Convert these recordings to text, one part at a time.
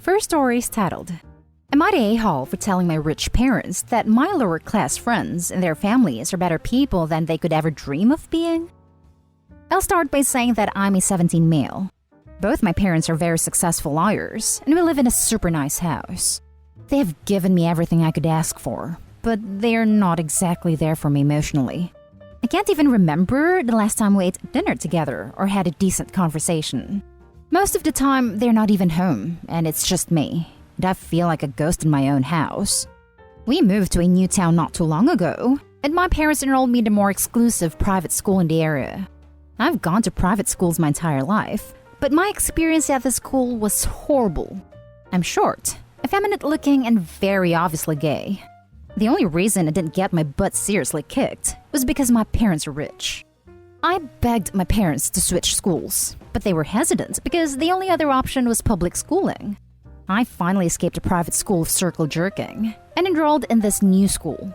First story is titled, Am I the a-hole for telling my rich parents that my lower class friends and their families are better people than they could ever dream of being? I'll start by saying that I'm a 17 male. Both my parents are very successful lawyers, and we live in a super nice house. They have given me everything I could ask for, but they're not exactly there for me emotionally. I can't even remember the last time we ate dinner together or had a decent conversation. Most of the time, they're not even home, and it's just me. And I feel like a ghost in my own house. We moved to a new town not too long ago, and my parents enrolled me in a more exclusive private school in the area. I've gone to private schools my entire life, but my experience at the school was horrible. I'm short, effeminate looking, and very obviously gay. The only reason I didn't get my butt seriously kicked was because my parents are rich. I begged my parents to switch schools, but they were hesitant because the only other option was public schooling. I finally escaped a private school of circle jerking and enrolled in this new school.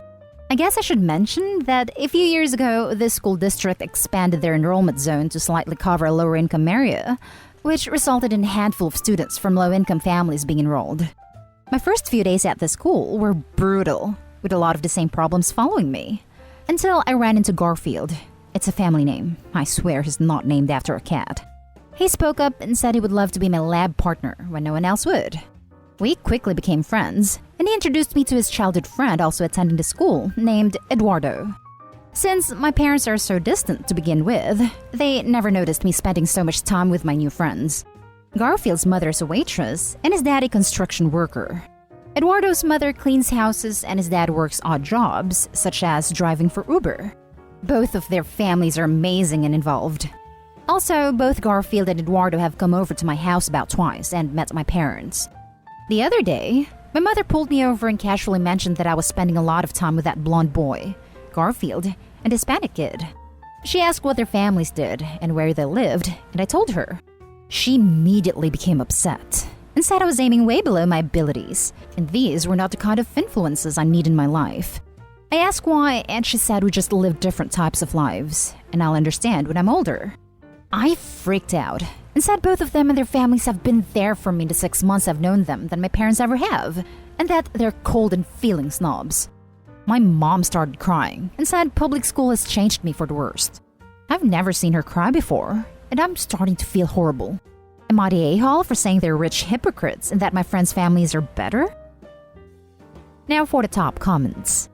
I guess I should mention that a few years ago, this school district expanded their enrollment zone to slightly cover a lower income area, which resulted in a handful of students from low-income families being enrolled. My first few days at the school were brutal, with a lot of the same problems following me, until I ran into Garfield. It's a family name. I swear he's not named after a cat. He spoke up and said he would love to be my lab partner when no one else would. We quickly became friends, and he introduced me to his childhood friend also attending the school, named Eduardo. Since my parents are so distant to begin with, they never noticed me spending so much time with my new friends. Garfield's mother is a waitress, and his dad a construction worker. Eduardo's mother cleans houses, and his dad works odd jobs, such as driving for Uber. Both of their families are amazing and involved. Also, both Garfield and Eduardo have come over to my house about twice and met my parents. The other day, my mother pulled me over and casually mentioned that I was spending a lot of time with that blonde boy, Garfield, and a Hispanic kid. She asked what their families did and where they lived, and I told her. She immediately became upset and said I was aiming way below my abilities, and these were not the kind of influences I need in my life. I asked why, and she said we just live different types of lives, and I'll understand when I'm older. I freaked out and said both of them and their families have been there for me in the 6 months I've known them than my parents ever have, and that they're cold and feeling snobs. My mom started crying and said public school has changed me for the worst. I've never seen her cry before, and I'm starting to feel horrible. Am I the a-hole for saying they're rich hypocrites and that my friends' families are better? Now for the top comments.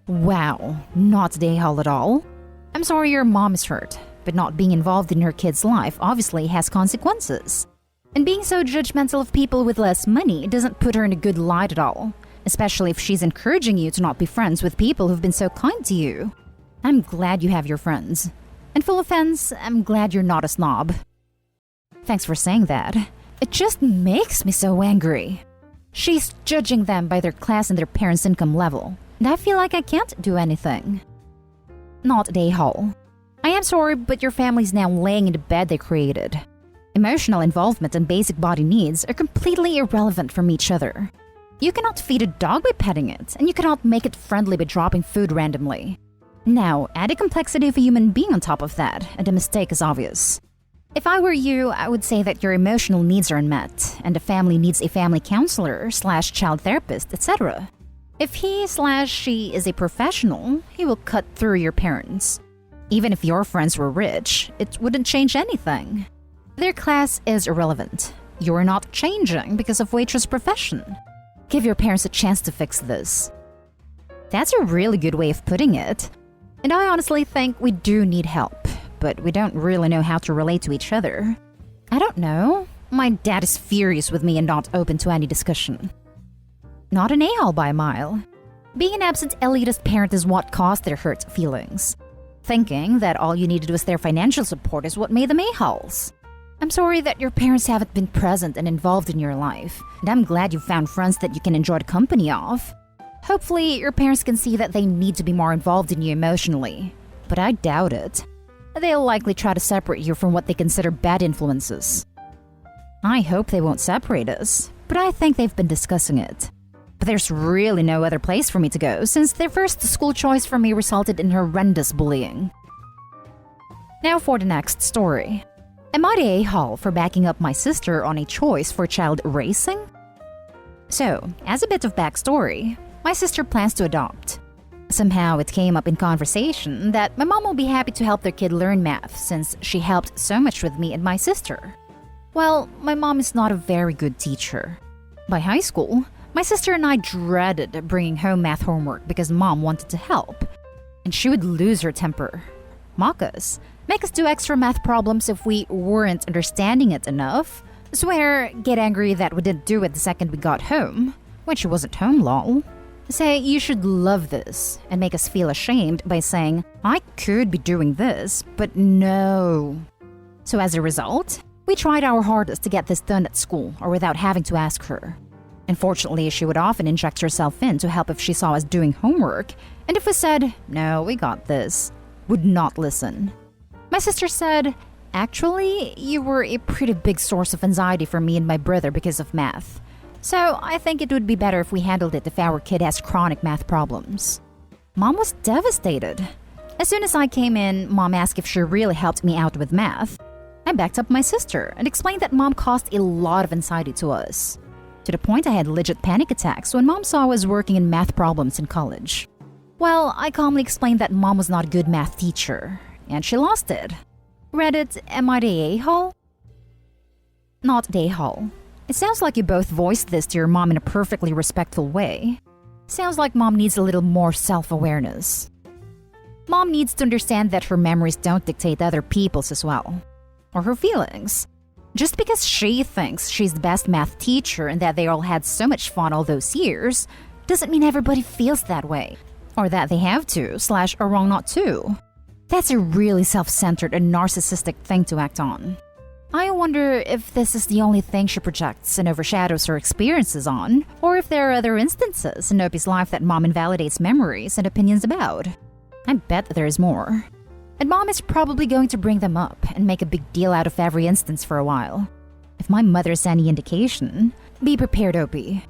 Wow, not the a-hole at all. I'm sorry your mom is hurt, but not being involved in her kid's life obviously has consequences. And being so judgmental of people with less money doesn't put her in a good light at all, especially if she's encouraging you to not be friends with people who've been so kind to you. I'm glad you have your friends. And full offense, I'm glad you're not a snob. Thanks for saying that. It just makes me so angry. She's judging them by their class and their parents' income level, and I feel like I can't do anything. Not the a-hole. I am sorry, but your family's now laying in the bed they created. Emotional involvement and basic body needs are completely irrelevant from each other. You cannot feed a dog by petting it, and you cannot make it friendly by dropping food randomly. Now, add the complexity of a human being on top of that, and the mistake is obvious. If I were you, I would say that your emotional needs are unmet, and the family needs a family counselor/child therapist, etc. If he/she is a professional, he will cut through your parents. Even if your friends were rich, it wouldn't change anything. Their class is irrelevant. You're not changing because of waitress profession. Give your parents a chance to fix this. That's a really good way of putting it. And I honestly think we do need help, but we don't really know how to relate to each other. I don't know. My dad is furious with me and not open to any discussion. Not an a-hole by a mile. Being an absent elitist parent is what caused their hurt feelings. Thinking that all you needed was their financial support is what made them a-holes. I'm sorry that your parents haven't been present and involved in your life, and I'm glad you found friends that you can enjoy the company of. Hopefully, your parents can see that they need to be more involved in you emotionally, but I doubt it. They'll likely try to separate you from what they consider bad influences. I hope they won't separate us, but I think they've been discussing it. But there's really no other place for me to go since their first school choice for me resulted in horrendous bullying. Now for the next story. Am I the a-hole for backing up my sister on a choice for child raising? So, as a bit of backstory, my sister plans to adopt. Somehow it came up in conversation that my mom will be happy to help their kid learn math since she helped so much with me and my sister. Well, my mom is not a very good teacher. By high school, my sister and I dreaded bringing home math homework because mom wanted to help. And she would lose her temper, mock us, make us do extra math problems if we weren't understanding it enough, swear, get angry that we didn't do it the second we got home, when she wasn't home lol, say you should love this, and make us feel ashamed by saying, I could be doing this, but no. So as a result, we tried our hardest to get this done at school or without having to ask her. Unfortunately, she would often inject herself in to help if she saw us doing homework, and if we said, no, we got this, would not listen. My sister said, actually, you were a pretty big source of anxiety for me and my brother because of math. So I think it would be better if we handled it if our kid has chronic math problems. Mom was devastated. As soon as I came in, Mom asked if she really helped me out with math. I backed up my sister and explained that Mom caused a lot of anxiety to us. To the point I had legit panic attacks when Mom saw I was working in math problems in college. Well, I calmly explained that Mom was not a good math teacher, and she lost it. Reddit, am I the a-hole? Not the a-hole. It sounds like you both voiced this to your mom in a perfectly respectful way. Sounds like Mom needs a little more self-awareness. Mom needs to understand that her memories don't dictate other people's as well. Or her feelings. Just because she thinks she's the best math teacher and that they all had so much fun all those years, doesn't mean everybody feels that way. Or that they have to, / are wrong not to. That's a really self-centered and narcissistic thing to act on. I wonder if this is the only thing she projects and overshadows her experiences on, or if there are other instances in Opie's life that Mom invalidates memories and opinions about. I bet there is more. And Mom is probably going to bring them up and make a big deal out of every instance for a while. If my mother's any indication, be prepared, Opie.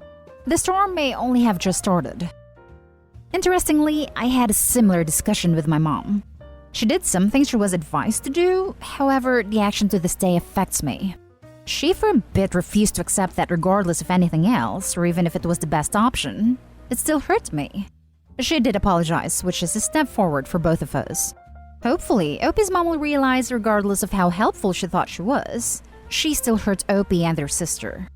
The storm may only have just started. Interestingly, I had a similar discussion with my mom. She did something she was advised to do, however, the action to this day affects me. She for a bit refused to accept that regardless of anything else, or even if it was the best option, it still hurt me. She did apologize, which is a step forward for both of us. Hopefully, Opie's mom will realize regardless of how helpful she thought she was, she still hurt Opie and their sister.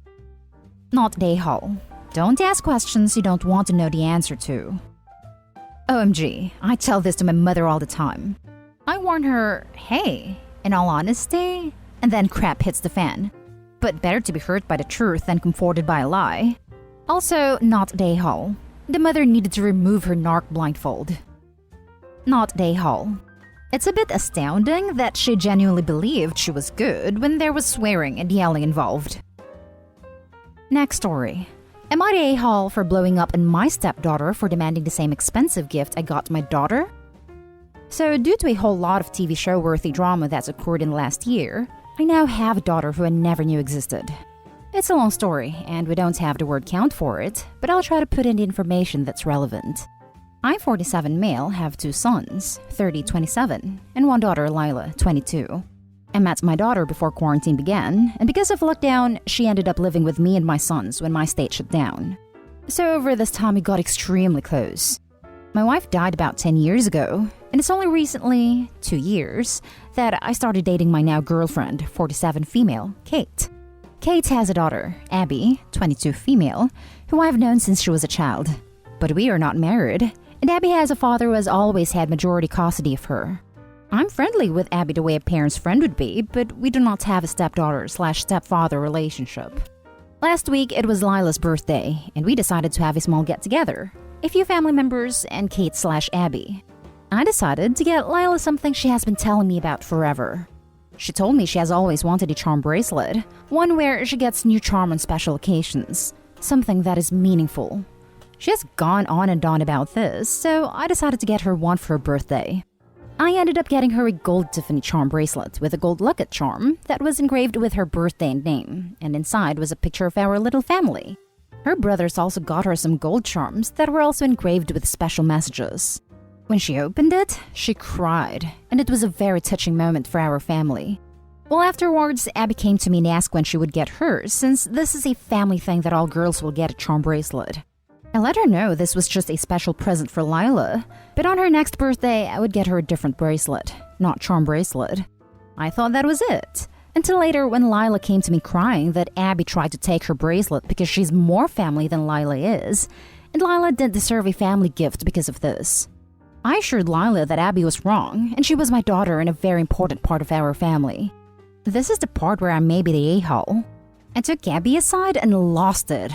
Not Dayhall. Don't ask questions you don't want to know the answer to. OMG, I tell this to my mother all the time. I warn her, hey, in all honesty, and then crap hits the fan. But better to be hurt by the truth than comforted by a lie. Also, not Dayhall. The mother needed to remove her narc blindfold. Not Dayhall. It's a bit astounding that she genuinely believed she was good when there was swearing and yelling involved. Next story. Am I the a-hole for blowing up on my stepdaughter for demanding the same expensive gift I got my daughter? So, due to a whole lot of TV show-worthy drama that's occurred in the last year, I now have a daughter who I never knew existed. It's a long story, and we don't have the word count for it, but I'll try to put in the information that's relevant. I'm 47 male, have 2 sons, 30, 27, and one daughter, Lila, 22. I met my daughter before quarantine began, and because of lockdown, she ended up living with me and my sons when my state shut down. So over this time, we got extremely close. My wife died about 10 years ago, and it's only recently, 2 years, that I started dating my now girlfriend, 47 female, Kate. Kate has a daughter, Abby, 22 female, who I've known since she was a child. But we are not married, and Abby has a father who has always had majority custody of her. I'm friendly with Abby the way a parent's friend would be, but we do not have a stepdaughter/stepfather relationship. Last week, it was Lila's birthday, and we decided to have a small get-together. A few family members and Kate/Abby. I decided to get Lila something she has been telling me about forever. She told me she has always wanted a charm bracelet, one where she gets new charm on special occasions, something that is meaningful. She has gone on and on about this, so I decided to get her one for her birthday. I ended up getting her a gold Tiffany charm bracelet with a gold locket charm that was engraved with her birthday and name, and inside was a picture of our little family. Her brothers also got her some gold charms that were also engraved with special messages. When she opened it, she cried, and it was a very touching moment for our family. Well, afterwards, Abby came to me and asked when she would get hers, since this is a family thing that all girls will get a charm bracelet. I let her know this was just a special present for Lila, but on her next birthday, I would get her a different bracelet, not charm bracelet. I thought that was it. Until later when Lila came to me crying that Abby tried to take her bracelet because she's more family than Lila is, and Lila didn't deserve a family gift because of this. I assured Lila that Abby was wrong, and she was my daughter and a very important part of our family. This is the part where I may be the a-hole. I took Abby aside and lost it.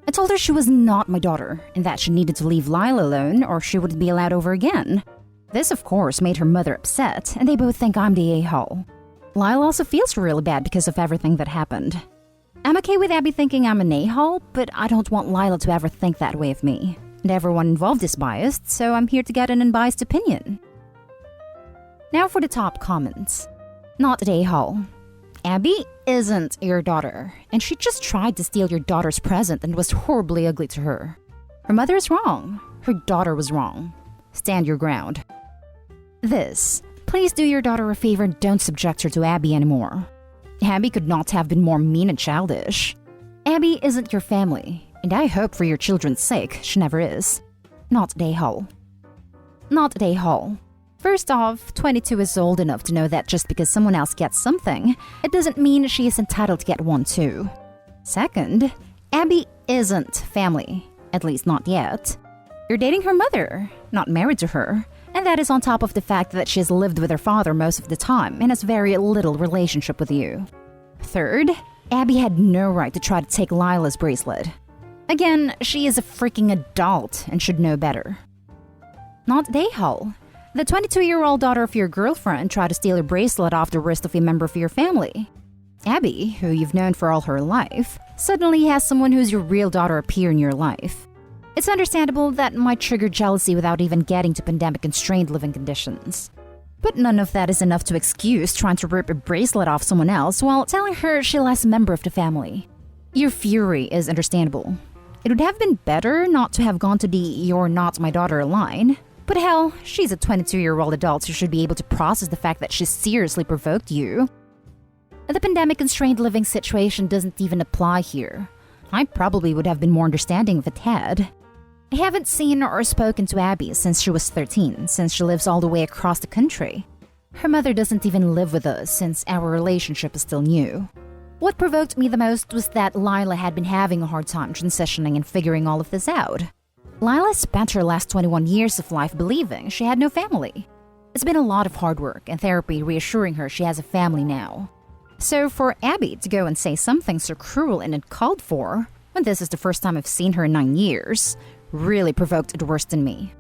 I told her she was not my daughter, and that she needed to leave Lila alone or she wouldn't be allowed over again. This, of course, made her mother upset, and they both think I'm the a-hole. Lila also feels really bad because of everything that happened. I'm okay with Abby thinking I'm an a-hole, but I don't want Lila to ever think that way of me. And everyone involved is biased, so I'm here to get an unbiased opinion. Now for the top comments. Not the a-hole. Abby isn't your daughter, and she just tried to steal your daughter's present and was horribly ugly to her. Her mother is wrong. Her daughter was wrong. Stand your ground. This. Please do your daughter a favor and don't subject her to Abby anymore. Abby could not have been more mean and childish. Abby isn't your family, and I hope for your children's sake she never is. Not the a-hole. Not the a-hole. First off, 22 is old enough to know that just because someone else gets something, it doesn't mean she is entitled to get one too. Second, Abby isn't family, at least not yet. You're dating her mother, not married to her, and that is on top of the fact that she has lived with her father most of the time and has very little relationship with you. Third, Abby had no right to try to take Lila's bracelet. Again, she is a freaking adult and should know better. Not the a-hole. The 22-year-old daughter of your girlfriend tried to steal your bracelet off the wrist of a member of your family. Abby, who you've known for all her life, suddenly has someone who's your real daughter appear in your life. It's understandable that might trigger jealousy without even getting to pandemic-constrained living conditions. But none of that is enough to excuse trying to rip a bracelet off someone else while telling her she's less a member of the family. Your fury is understandable. It would have been better not to have gone to the "you're not my daughter" line. But hell, she's a 22-year-old adult who should be able to process the fact that she seriously provoked you. The pandemic-constrained living situation doesn't even apply here. I probably would have been more understanding if it had. I haven't seen or spoken to Abby since she was 13, since she lives all the way across the country. Her mother doesn't even live with us since our relationship is still new. What provoked me the most was that Lila had been having a hard time transitioning and figuring all of this out. Lila spent her last 21 years of life believing she had no family. It's been a lot of hard work and therapy reassuring her she has a family now. So for Abby to go and say something so cruel and uncalled for, when this is the first time I've seen her in 9 years, really provoked the worst in me.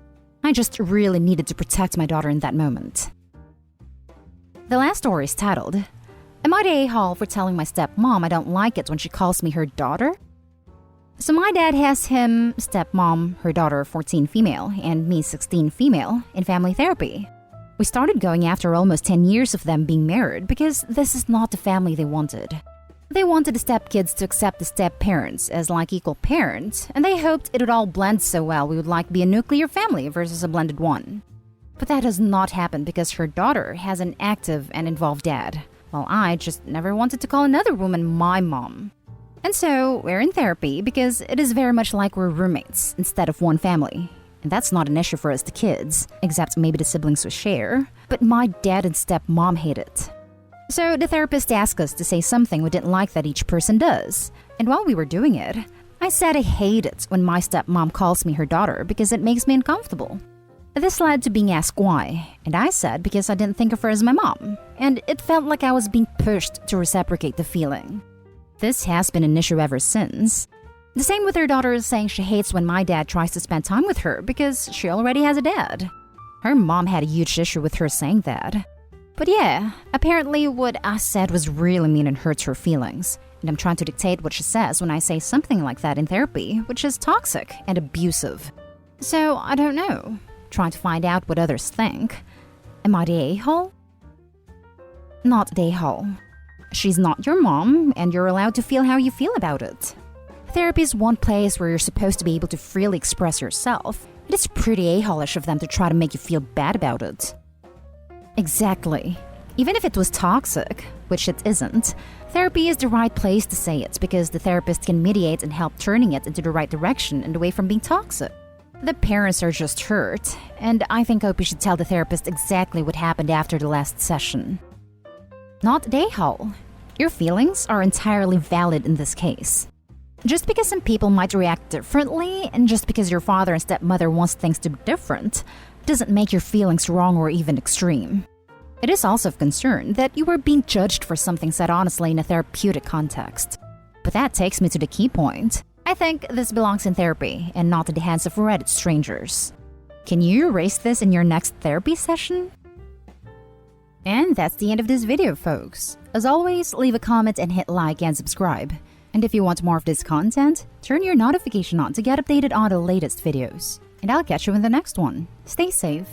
I just really needed to protect my daughter in that moment. The last story is titled, Am I the a-hole for telling my stepmom I don't like it when she calls me her daughter? So my dad has him, stepmom, her daughter 14 female, and me 16 female, in family therapy. We started going after almost 10 years of them being married because this is not the family they wanted. They wanted the stepkids to accept the step-parents as like equal parents, and they hoped it would all blend so well we would like be a nuclear family versus a blended one. But that has not happened because her daughter has an active and involved dad, while I just never wanted to call another woman my mom. And so, we're in therapy because it is very much like we're roommates instead of one family. And that's not an issue for us, the kids, except maybe the siblings we share. But my dad and stepmom hate it. So the therapist asked us to say something we didn't like that each person does. And while we were doing it, I said I hate it when my stepmom calls me her daughter because it makes me uncomfortable. This led to being asked why, and I said because I didn't think of her as my mom, and it felt like I was being pushed to reciprocate the feeling. This has been an issue ever since. The same with her daughter saying she hates when my dad tries to spend time with her because she already has a dad. Her mom had a huge issue with her saying that. But yeah, apparently what I said was really mean and hurts her feelings. And I'm trying to dictate what she says when I say something like that in therapy, which is toxic and abusive. So I don't know. Trying to find out what others think. Am I the a-hole? Not the a-hole. She's not your mom, and you're allowed to feel how you feel about it. Therapy is one place where you're supposed to be able to freely express yourself. It is pretty a-hole-ish of them to try to make you feel bad about it. Exactly. Even if it was toxic, which it isn't, therapy is the right place to say it because the therapist can mediate and help turning it into the right direction and away from being toxic. The parents are just hurt, and I think Opie should tell the therapist exactly what happened after the last session. Not the a-hole. Your feelings are entirely valid in this case. Just because some people might react differently, and just because your father and stepmother wants things to be different, doesn't make your feelings wrong or even extreme. It is also of concern that you are being judged for something said honestly in a therapeutic context. But that takes me to the key point. I think this belongs in therapy and not in the hands of Reddit strangers. Can you erase this in your next therapy session? And that's the end of this video, folks. As always, leave a comment and hit like and subscribe. And if you want more of this content, turn your notification on to get updated on the latest videos. And I'll catch you in the next one. Stay safe.